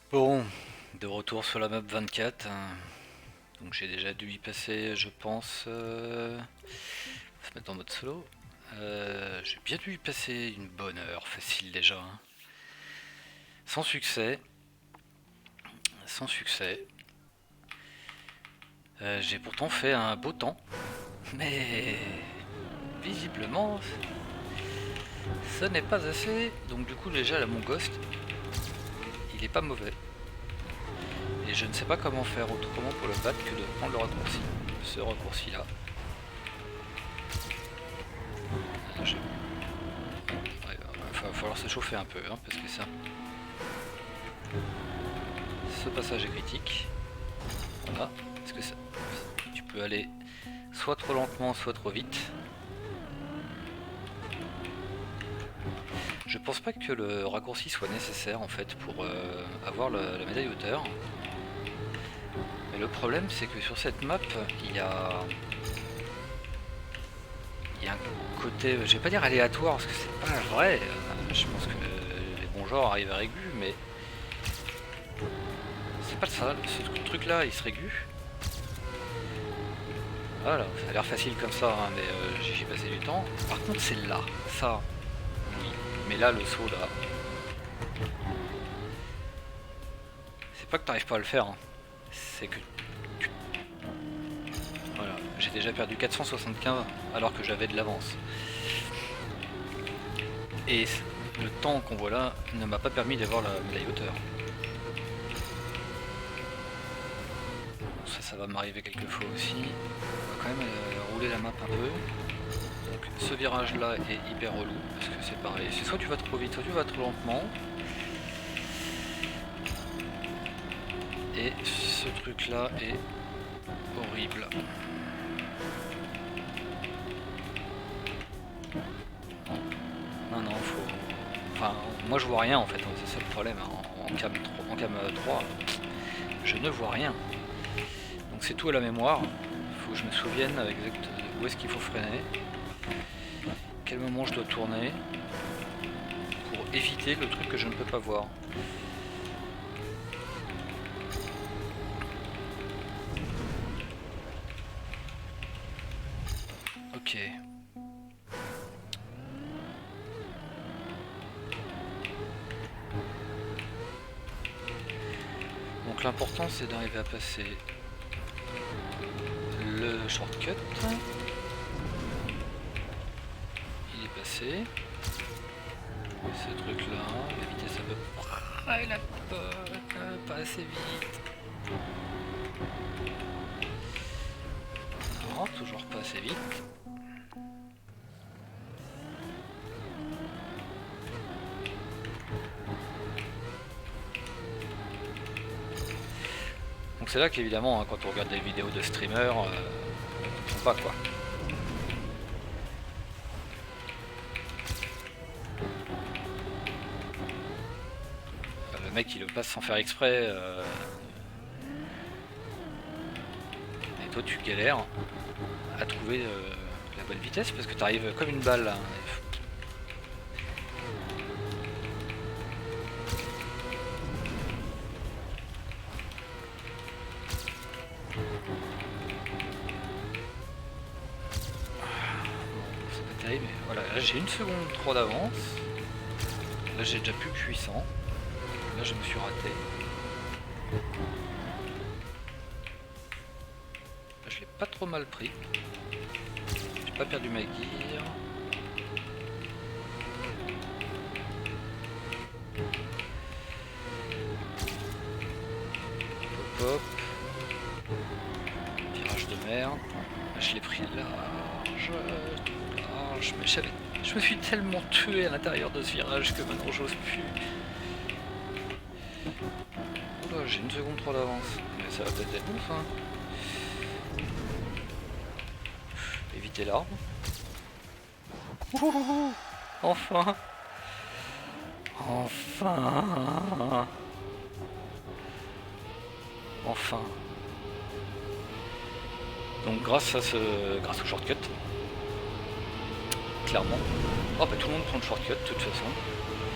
Bon, de retour sur la map 24. Donc j'ai déjà dû y passer, je pense. On va se mettre en mode solo. J'ai bien dû y passer une bonne heure, facile déjà. Sans succès. Sans succès. J'ai pourtant fait un beau temps. Mais visiblement, ce n'est pas assez. Donc du coup déjà là mon ghost, il est pas mauvais. Et je ne sais pas comment faire autrement pour le battre que de prendre le raccourci. Ce raccourci là. Ouais, va falloir se chauffer un peu, hein, parce que ça. Ce passage est critique. Voilà. Parce que ça, tu peux aller soit trop lentement, soit trop vite. Je pense pas que le raccourci soit nécessaire en fait pour avoir la médaille hauteur. Mais le problème c'est que sur cette map, il y a un côté, je vais pas dire aléatoire parce que c'est pas vrai. Je pense que les bons genres arrivent à Régu, mais c'est pas ça. Ce truc là il se Régu. Voilà, ça a l'air facile comme ça, hein, mais j'y ai passé du temps. Par contre c'est là, ça, oui. Mais là le saut là, c'est pas que t'arrives pas à le faire, hein. C'est que voilà, j'ai déjà perdu 475 alors que j'avais de l'avance. Et le temps qu'on voit là ne m'a pas permis d'avoir la médaille hauteur. Ça va m'arriver quelques fois aussi. On va quand même rouler la map un peu. Donc ce virage là est hyper relou parce que c'est pareil. C'est soit tu vas trop vite, soit tu vas trop lentement. Et ce truc là est horrible. Non, non, faut. Enfin, moi je vois rien en fait, hein, c'est ça le problème. Hein. En cam 3, je ne vois rien. Donc c'est tout à la mémoire. Il faut que je me souvienne avec où est-ce qu'il faut freiner. Quel moment je dois tourner. Pour éviter le truc que je ne peux pas voir. Ok. Donc l'important c'est d'arriver à passer le shortcut. Il est passé. Ce truc là, la vitesse à peu près la pas assez vite. Non, toujours pas assez vite. Donc c'est là qu'évidemment, hein, quand on regarde des vidéos de streamers, on comprend pas quoi. Le mec il le passe sans faire exprès. Et toi tu galères à trouver la bonne vitesse parce que tu arrives comme une balle là. C'est pas terrible, mais voilà, là j'ai une seconde trop d'avance. Là j'ai déjà plus que 800. Là je me suis raté. Là, je l'ai pas trop mal pris. J'ai pas perdu ma gear. Hop hop. Virage de merde. Là, je l'ai pris large. Large. Mais je me suis tellement tué à l'intérieur de ce virage que maintenant j'ose plus. Oula, j'ai une seconde trop d'avance. Mais ça va peut-être être ouf, hein. Éviter l'arbre. Ouh, enfin. Enfin. Enfin. Donc grâce au shortcut, clairement. Oh bah tout le monde prend le shortcut de toute façon.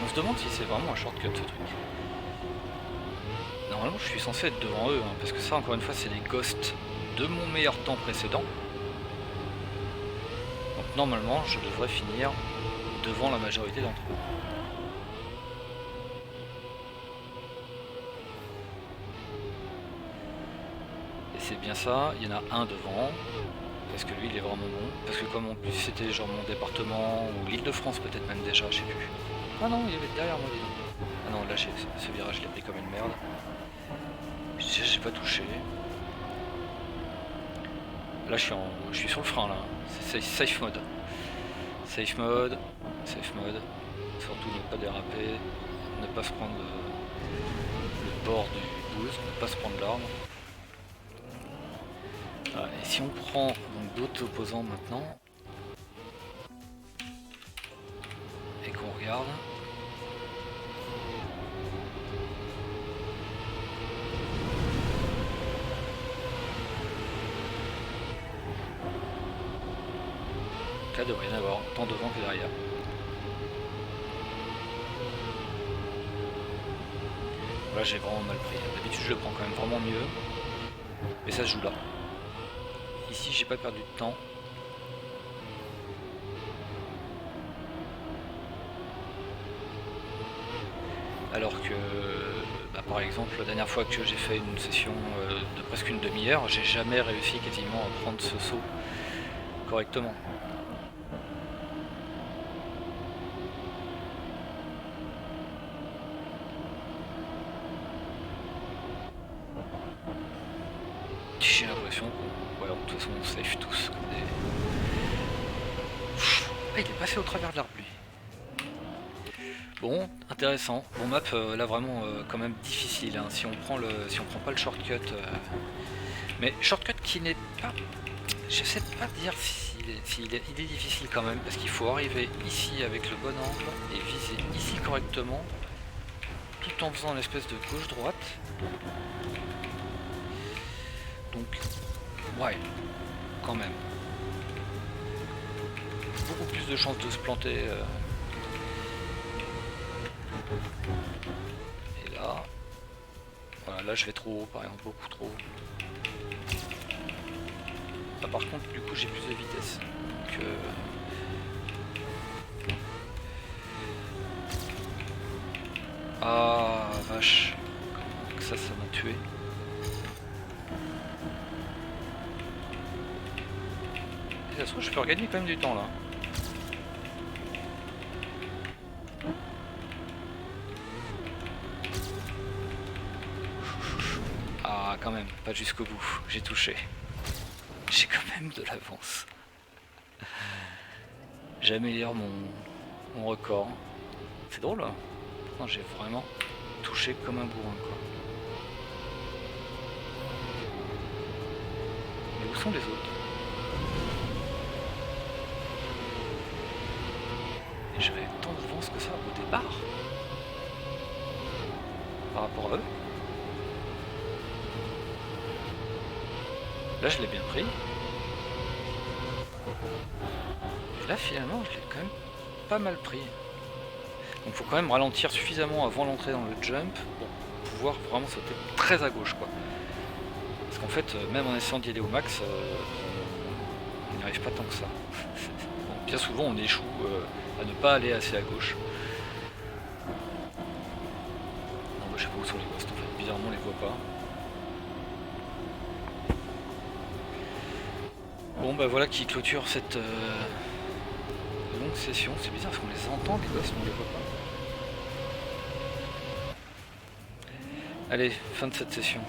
On se demande si c'est vraiment un shortcut ce truc. normalement je suis censé être devant eux, hein, parce que ça encore une fois c'est des ghosts de mon meilleur temps précédent. Donc normalement je devrais finir devant la majorité d'entre eux. Et c'est bien ça, il y en a un devant, parce que lui il est vraiment bon. Parce que comme en plus c'était genre mon département, ou l'Île-de-France peut-être même déjà, je sais plus. Ah non, il y avait derrière moi, dis donc. Ah non, là ce virage je l'ai pris comme une merde. J'ai pas touché. Là je suis sur le frein là, c'est safe mode. Safe mode, safe mode. Surtout ne pas déraper, ne pas se prendre le bord du boost, ne pas se prendre l'arme. Voilà. Et si on prend d'autres opposants maintenant, et qu'on regarde, là il devrait y en avoir tant devant que derrière. Là j'ai vraiment mal pris. D'habitude je le prends quand même vraiment mieux. Mais ça se joue là. Ici j'ai pas perdu de temps. Alors que bah, par exemple la dernière fois que j'ai fait une session de presque une demi-heure, j'ai jamais réussi quasiment à prendre ce saut correctement. J'ai l'impression qu'on de toute façon on safe tous comme des... Ah, il est passé au travers de l'arbre lui. Bon, intéressant. Bon map là vraiment quand même difficile hein, si on prend pas le shortcut. Mais shortcut qui n'est pas... Je sais pas dire s'il est difficile quand même, parce qu'il faut arriver ici avec le bon angle et viser ici correctement, tout en faisant l'espèce de gauche-droite. Donc, ouais, quand même. Beaucoup plus de chances de se planter. Et là, voilà, là je vais trop haut par exemple, beaucoup trop haut. Ah, par contre, du coup, j'ai plus de vitesse. Donc, ah, vache. Donc ça m'a tué. Et ça se trouve, je peux regagner quand même du temps là. Ah, quand même, pas jusqu'au bout. J'ai touché. J'ai quand même de l'avance. J'améliore mon record. C'est drôle hein. Pourtant j'ai vraiment touché comme un bourrin quoi. Mais où sont les autres? Et j'avais tant d'avance que ça au départ par rapport à eux. Là je l'ai bien pris. Et là finalement je l'ai quand même pas mal pris. Donc faut quand même ralentir suffisamment avant l'entrée dans le jump pour pouvoir vraiment sauter très à gauche quoi. Parce qu'en fait même en essayant d'y aller au max, on n'y arrive pas tant que ça. Bon, bien souvent on échoue à ne pas aller assez à gauche. Non bah, je sais pas où sont les ghosts en fait, bizarrement on les voit pas. Bon bah voilà qui clôture cette longue session. C'est bizarre parce qu'on les entend les gosses mais on les voit pas. Allez, fin de cette session.